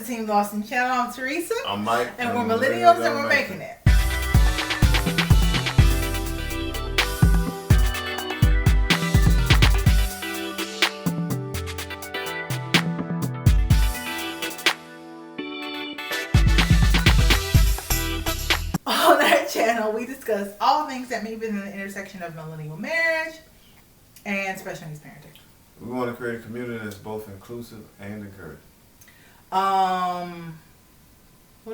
the Team Lawson channel. I'm Theresa. I'm Mike. And we're millennials and we're making it. On our channel, we discuss all things that may be in the intersection of millennial marriage and special needs parenting. We want to create a community that's both inclusive and encouraging. What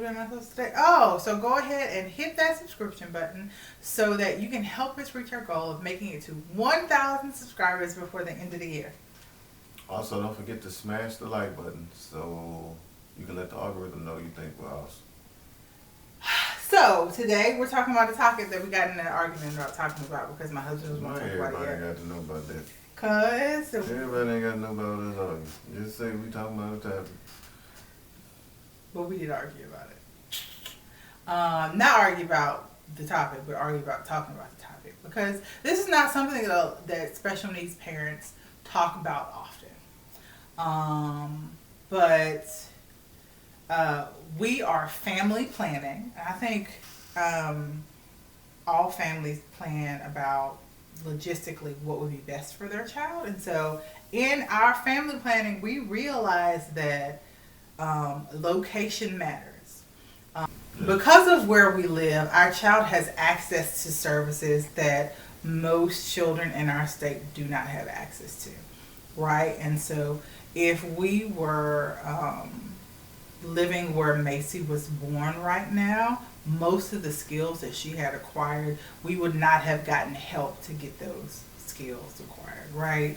am I supposed to say? Oh, so go ahead and hit that subscription button so that you can help us reach our goal of making it to 1,000 subscribers before the end of the year. Also, don't forget to smash the like button so you can let the algorithm know you think we're awesome. So today we're talking about a topic that we got in an argument about talking about because my husband was wanting to talk about it. Everybody ain't got to know about that. Cause everybody ain't got to know about this argument. Just say we talking about a topic. But we did argue about it. Not argue about the topic, but argue about talking about the topic. Because this is not something that special needs parents talk about often. But we are family planning. I think all families plan about logistically what would be best for their child. And so in our family planning, we realize that location matters. Because of where we live, our child has access to services that most children in our state do not have access to, right? And so if we were living where Macy was born right now, most of the skills that she had acquired, we would not have gotten help to get those skills acquired, right?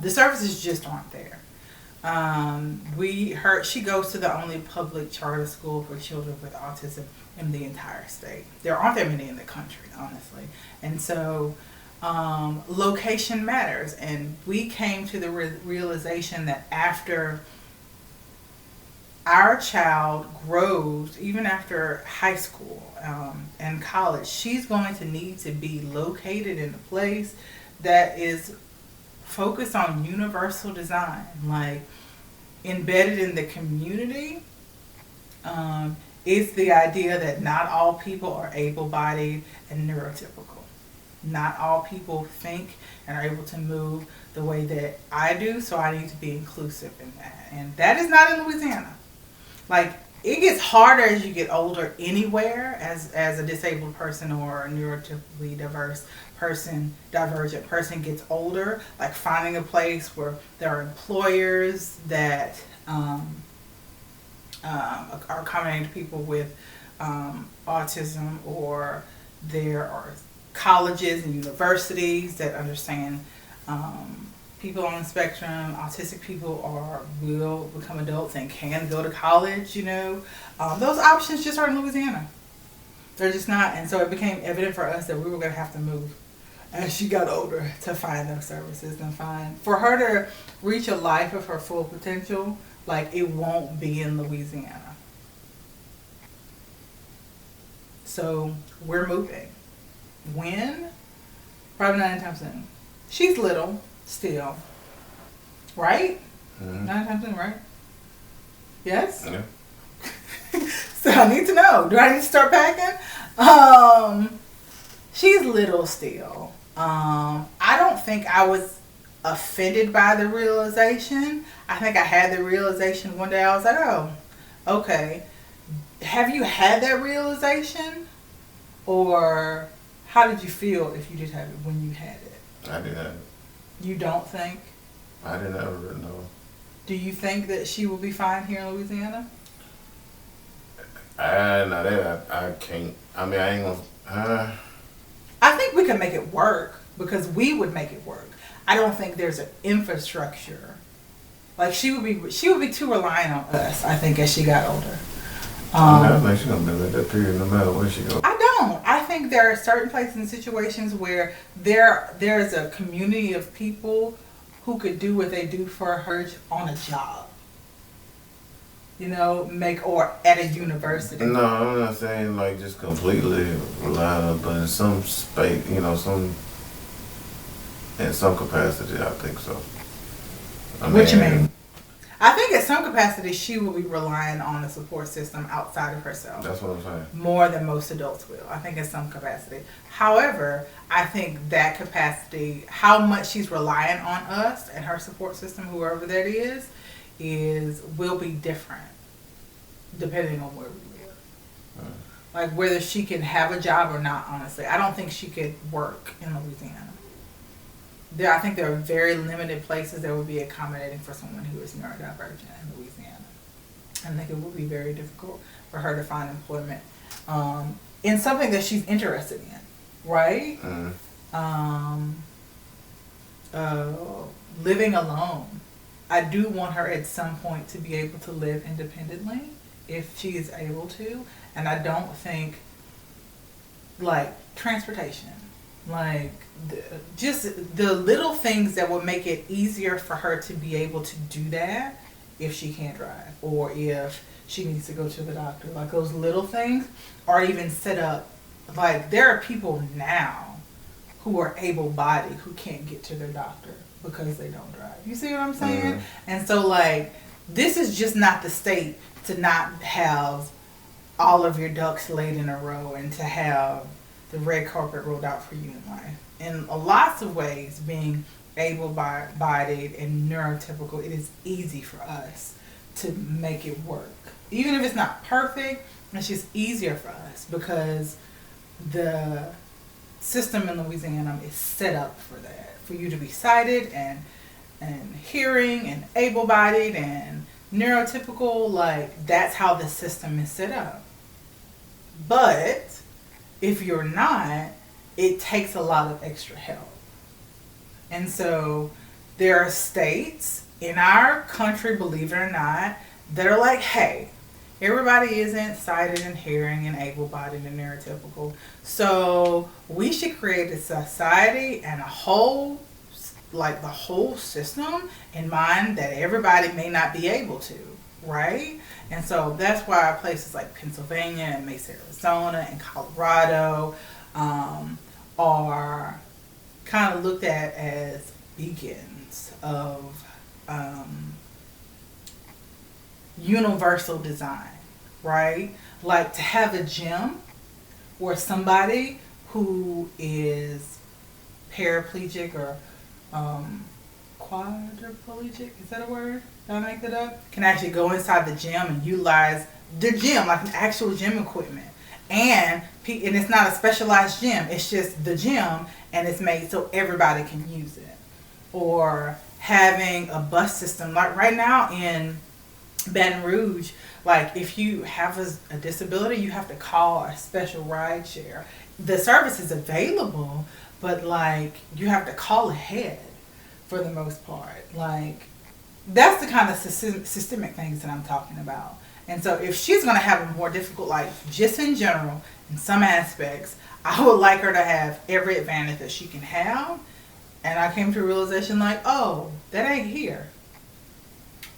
The services just aren't there. She goes to the only public charter school for children with autism in the entire state. There aren't that many in the country, honestly. And so location matters. And we came to the realization that after our child grows, even after high school and college, she's going to need to be located in a place that is focused on universal design, like embedded in the community. Is the idea that not all people are able-bodied and neurotypical. Not all people think and are able to move the way that I do, so I need to be inclusive in that. And that is not in Louisiana. Like, it gets harder as you get older anywhere as a disabled person or a neurotypically divergent person gets older. Like finding a place where there are employers that are accommodating to people with autism, or there are colleges and universities that understand people on the spectrum. Autistic people will become adults and can go to college, Those options just aren't in Louisiana. They're just not. And so it became evident for us that we were going to have to move as she got older to find those services and for her to reach a life of her full potential, like it won't be in Louisiana. So we're moving. When? Probably not anytime soon. She's little. Still, right? Mm-hmm. 9 times in, right? Yes? Yeah. So I need to know. Do I need to start packing? She's little still. I don't think I was offended by the realization. I think I had the realization one day. I was like, oh, okay. Have you had that realization? Or how did you feel if you did have it when you had it? I did have it. You don't think? I didn't ever know. Do you think that she will be fine here in Louisiana? I can't. I mean, I ain't gonna. I think we can make it work because we would make it work. I don't think there's an infrastructure. Like she would be too reliant on us, I think, as she got older. I think she's gonna be like that period no matter where she goes. I don't. I think there are certain places and situations where there's a community of people who could do what they do for her on a job. Or at a university. No, I'm not saying like just completely rely on, but in some space, in some capacity, I think so. What you mean? I think at some capacity she will be relying on a support system outside of herself. That's what I'm saying. More than most adults will. I think at some capacity. However, I think that capacity, how much she's relying on us and her support system, whoever that is will be different depending on where we live. Like whether she can have a job or not, honestly. I don't think she could work in Louisiana. I think there are very limited places that would be accommodating for someone who is neurodivergent in Louisiana. I think it would be very difficult for her to find employment in something that she's interested in, right? Living alone. I do want her at some point to be able to live independently if she is able to. And I don't think, like, transportation. Like, just the little things that would make it easier for her to be able to do that if she can't drive or if she needs to go to the doctor. Like, those little things are even set up. Like, there are people now who are able-bodied who can't get to their doctor because they don't drive. You see what I'm saying? And so, like, this is just not the state to not have all of your ducks laid in a row and to have the red carpet rolled out for you in life. In lots of ways, being able-bodied and neurotypical, it is easy for us to make it work. Even if it's not perfect, it's just easier for us because the system in Louisiana is set up for that. For you to be sighted and hearing and able-bodied and neurotypical, like, that's how the system is set up. But if you're not, it takes a lot of extra help. And so there are states in our country, believe it or not, that are like, hey, everybody isn't sighted and hearing and able-bodied and neurotypical. So we should create a society and the whole system in mind that everybody may not be able to, right? And so that's why places like Pennsylvania and Mesa, Arizona and Colorado are kind of looked at as beacons of universal design, right? Like to have a gym where somebody who is paraplegic or quadriplegic, is that a word? Did I make that up? Can actually go inside the gym and utilize the gym, like an actual gym equipment. And it's not a specialized gym, it's just the gym and it's made so everybody can use it. Or having a bus system, like right now in Baton Rouge, like if you have a disability, you have to call a special ride share. The service is available, but like you have to call ahead for the most part. Like that's the kind of systemic things that I'm talking about. And so if she's going to have a more difficult life, just in general, in some aspects, I would like her to have every advantage that she can have. And I came to a realization like, oh, that ain't here.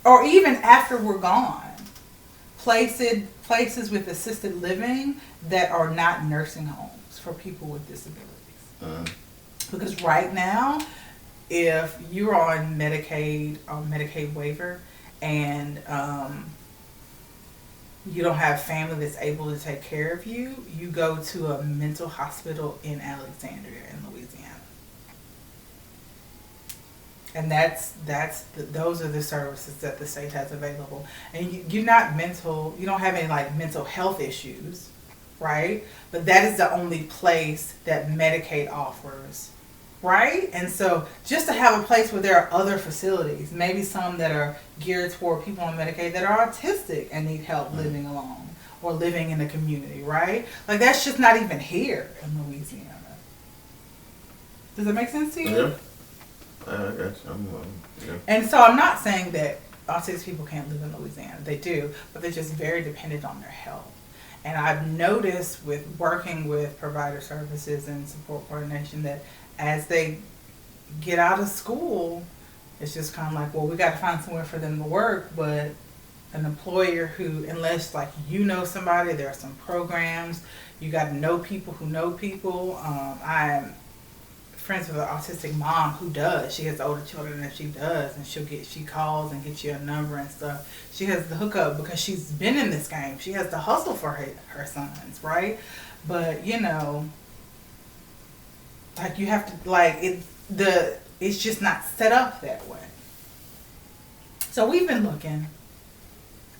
Or even after we're gone, places with assisted living that are not nursing homes for people with disabilities. Because right now, if you're on Medicaid or Medicaid waiver and you don't have family that's able to take care of you, you go to a mental hospital in Alexandria in Louisiana. And those are the services that the state has available. And you're not mental, you don't have any like mental health issues, right? But that is the only place that Medicaid offers, right? And so just to have a place where there are other facilities, maybe some that are geared toward people on Medicaid that are autistic and need help living alone or living in the community, right? Like that's just not even here in Louisiana. Does that make sense to you? Yeah. I got you. Yeah. And so I'm not saying that autistic people can't live in Louisiana. They do, but they're just very dependent on their health. And I've noticed with working with provider services and support coordination that as they get out of school, it's just kind of like, well, we got to find somewhere for them to work. But an employer who, unless like you know somebody, there are some programs, you got to know people who know people. I'm friends with an autistic mom who does. She has older children and she does, and she calls and gets you a number and stuff. She has the hookup because she's been in this game. She has to hustle for her sons, right? But like you have to it's just not set up that way. So we've been looking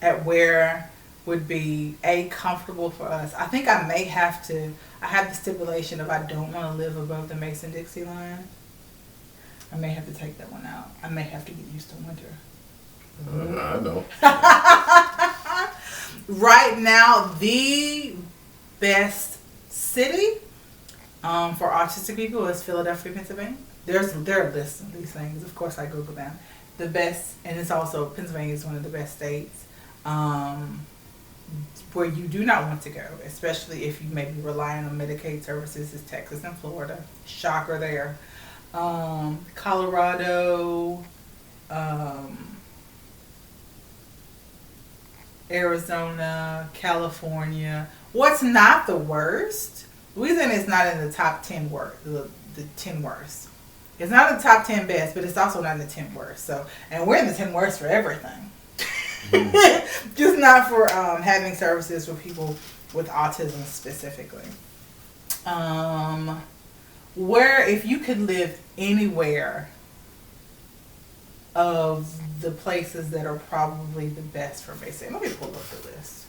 at where would be comfortable for us. I think I have the stipulation of I don't want to live above the Mason-Dixie line. I may have to take that one out. I may have to get used to winter. I don't. Right now, the best city for autistic people is Philadelphia, Pennsylvania. There are lists of these things. Of course, I Google them. The best, and it's also Pennsylvania is one of the best states. Where you do not want to go, especially if you may be relying on Medicaid services, is Texas and Florida. Shocker there. Colorado, Arizona, California. What's not the worst? Louisiana is not in the top 10 worst. The 10 worst. It's not in the top 10 best, but it's also not in the 10 worst. So, and we're in the 10 worst for everything. Just not for having services for people with autism specifically. Where if you could live anywhere of the places that are probably the best for basic. Let me pull up the list.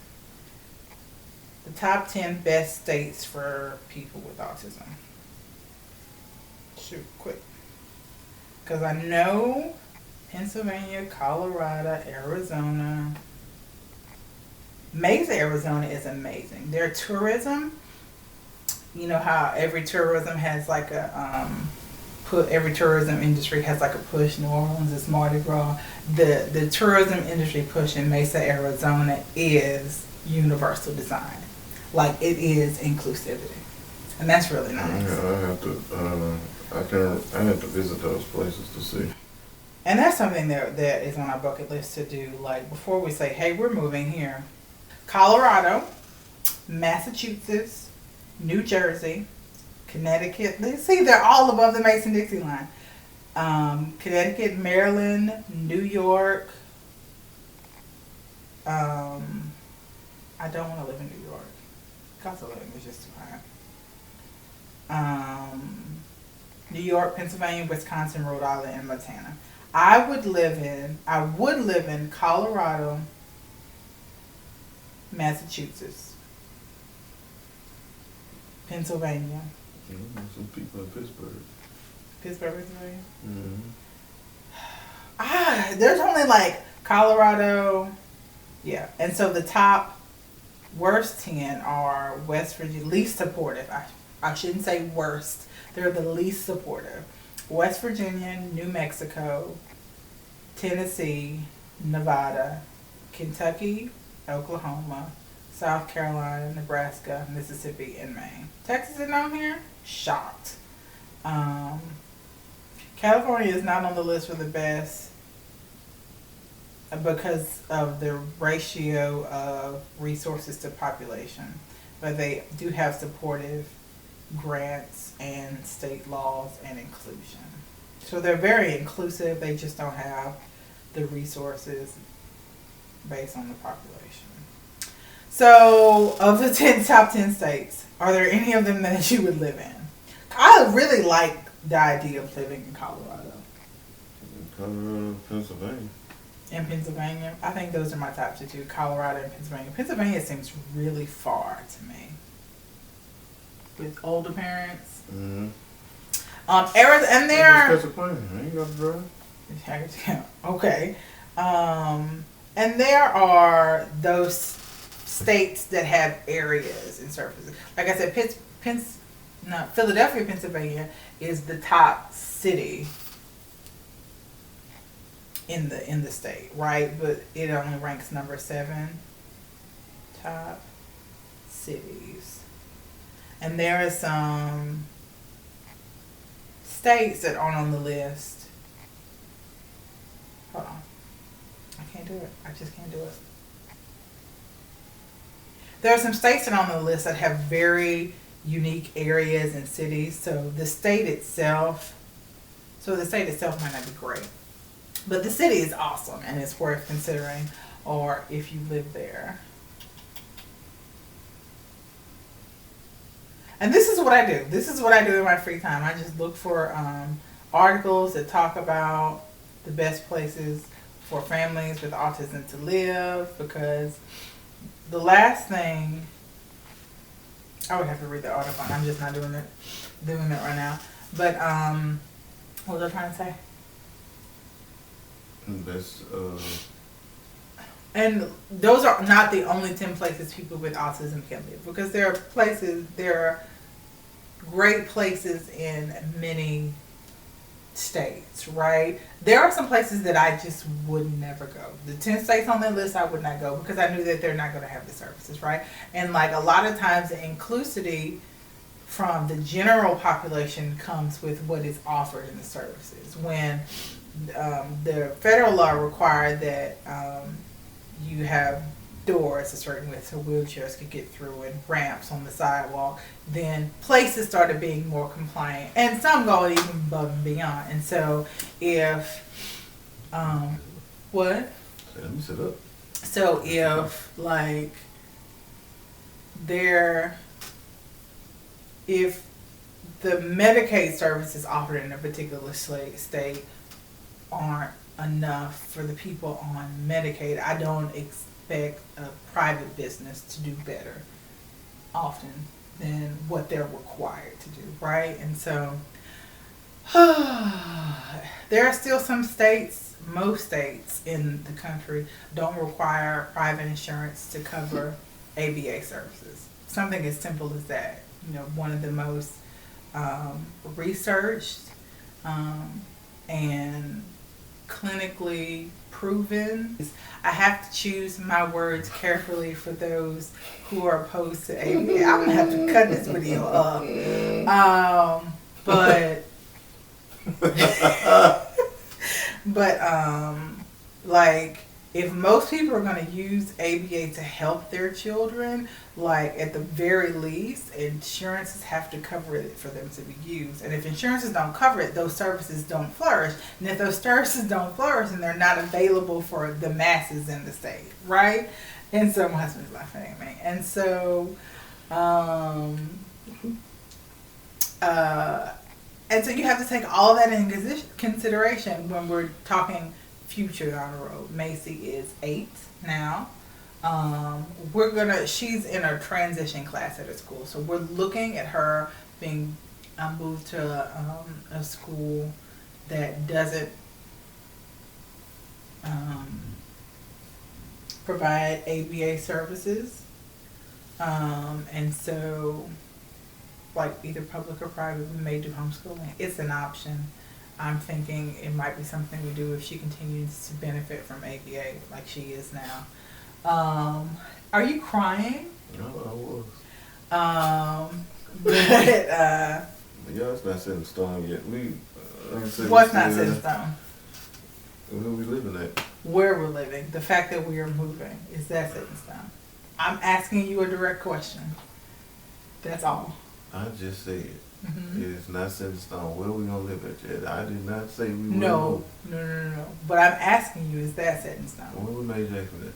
The top 10 best states for people with autism. Shoot, quick. Because I know Pennsylvania, Colorado, Arizona. Mesa, Arizona is amazing. Their tourism, you know how every tourism has like a every tourism industry has like a push. New Orleans is Mardi Gras. The tourism industry push in Mesa, Arizona is universal design. Like it is inclusivity, and that's really nice. Yeah, I have to visit those places to see. And that's something that is on our bucket list to do. Like before we say, hey, we're moving here. Colorado, Massachusetts, New Jersey, Connecticut. See, they're all above the Mason-Dixie line. Connecticut, Maryland, New York. I don't want to live in New York. Cost of living is just too high. New York, Pennsylvania, Wisconsin, Rhode Island, and Montana. I would live in Colorado, Massachusetts, Pennsylvania. Some people in Pittsburgh. Pittsburgh, Pennsylvania? Mm-hmm. There's only like Colorado. Yeah. And so the top worst 10 are West Virginia, least supportive. I shouldn't say worst. They're the least supportive. West Virginia, New Mexico, Tennessee, Nevada, Kentucky, Oklahoma, South Carolina, Nebraska, Mississippi, and Maine. Texas isn't on here? Shocked. California is not on the list for the best because of the ratio of resources to population. But they do have supportive grants and state laws and inclusion. So they're very inclusive. They just don't have the resources based on the population. So of the top 10 states, are there any of them that you would live in? I really like the idea of living in Colorado. Colorado, Pennsylvania. In Pennsylvania, I think those are my top two, Colorado and Pennsylvania. Pennsylvania seems really far to me. With older parents. Mm-hmm. Arizona, and there. Pennsylvania, I ain't got to drive. Okay. And there are those states that have areas and surfaces. Like I said, Philadelphia, Pennsylvania is the top city in the state, right? But it only ranks number 7 top cities. And there are some states that aren't on the list. Hold on. I can't do it. I just can't do it. There are some states that are on the list that have very unique areas and cities. So the state itself might not be great, but the city is awesome and it's worth considering, or if you live there. And this is what I do. This is what I do in my free time. I just look for articles that talk about the best places for families with autism to live, because the last thing, I would have to read the article. I'm just not doing it right now. But what was I trying to say? Best. And those are not the only 10 places people with autism can live, because there are great places in many states, right? There are some places that I just would never go. The 10 states on that list, I would not go, because I knew that they're not going to have the services, right? And like a lot of times the inclusivity from the general population comes with what is offered in the services. When the federal law required that you have doors a certain way so wheelchairs could get through, and ramps on the sidewalk, then places started being more compliant, and some go even above and beyond. And so if what? Let me sit up. So if like if the Medicaid services offered in a particular state aren't enough for the people on Medicaid, I don't expect a private business to do better often than what they're required to do, right? And so there are still some states, most states in the country don't require private insurance to cover ABA services. Something as simple as that. You know, one of the most researched and clinically proven. I have to choose my words carefully for those who are opposed to ABA. I'm gonna have to cut this video up. But like, if most people are going to use ABA to help their children, like at the very least, insurances have to cover it for them to be used. And if insurances don't cover it, those services don't flourish. And if those services don't flourish, then they're not available for the masses in the state, right? And so my husband's laughing at me. And so, and so you have to take all that in consideration when we're talking future down the road. Macy is 8 now. She's in a transition class at a school, so we're looking at her being moved to a school that doesn't provide ABA services, and so like either public or private, we may do homeschooling. It's an option. I'm thinking it might be something we do if she continues to benefit from ABA like she is now. Are you crying? No, I was. But yeah, it's not set in stone yet. What's not set in stone? Where we living at? Where we're living. The fact that we are moving, is that set in stone? I'm asking you a direct question. That's all. I just said it's not set in stone. Where we gonna live at yet? I did not say we were. No. But I'm asking you, is that set in stone? When we made Jay for that?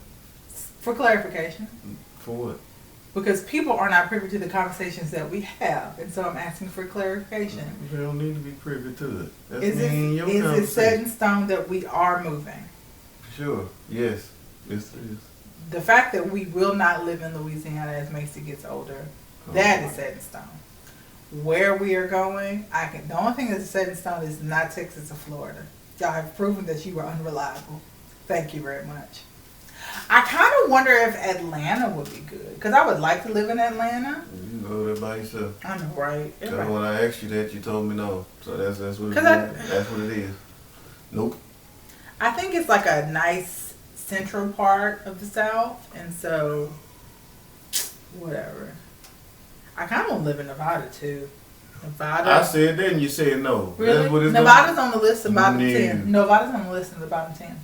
For clarification. For what? Because people are not privy to the conversations that we have, and so I'm asking for clarification. We don't need to be privy to it. That's Is it set in stone that we are moving? Sure. Yes. Yes, it is. The fact that we will not live in Louisiana as Macy gets older, that is set in stone. Where we are going, the only thing that's set in stone is not Texas or Florida. Y'all have proven that you were unreliable. Thank you very much. I kind of wonder if Atlanta would be good, because I would like to live in Atlanta. You go there by yourself. I know, right? Because when I asked you that, you told me no. So that's what it is. That's what it is. Nope. I think it's like a nice central part of the South, and so whatever. I kind of want to live in Nevada too. Nevada. I said that and you said no. Really? That's what it's Nevada's on the list of bottom No. 10. Nevada's on the list of the bottom 10.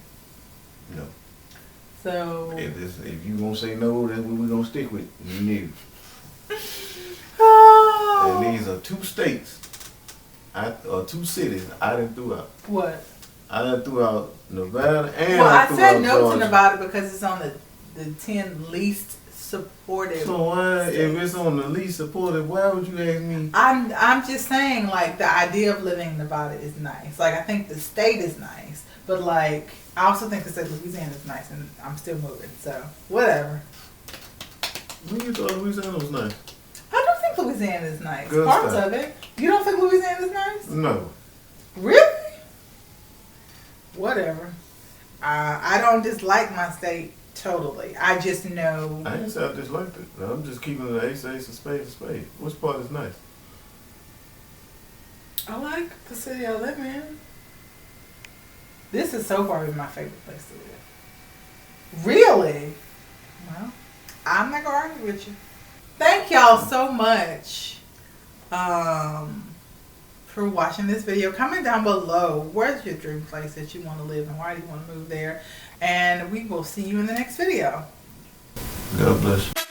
No. So if you gonna say no, that's what we're gonna stick with. You knew. And these are 2 states, or 2 cities I done threw out. What? I done threw out Nevada and Well, I threw said out no to Georgia. Nevada because it's on the 10 least supportive. So why, if it's on the least supportive, why would you ask me? I'm just saying, like, the idea of living in Nevada is nice. Like, I think the state is nice, but like, I also think the state of Louisiana is nice, and I'm still moving. So whatever. When you thought Louisiana was nice? I don't think Louisiana is nice. Good Parts stuff. of it. You don't think Louisiana is nice? No. Really? Whatever. I don't dislike my state totally. I just know. I ain't say I disliked it. No, I'm just keeping the ace a spade a spade. Which part is nice? I like the city I live in. This has so far been my favorite place to live. Really? Well, I'm not gonna argue with you. Thank y'all so much for watching this video. Comment down below, where's your dream place that you want to live and why do you want to move there? And we will see you in the next video. God bless you.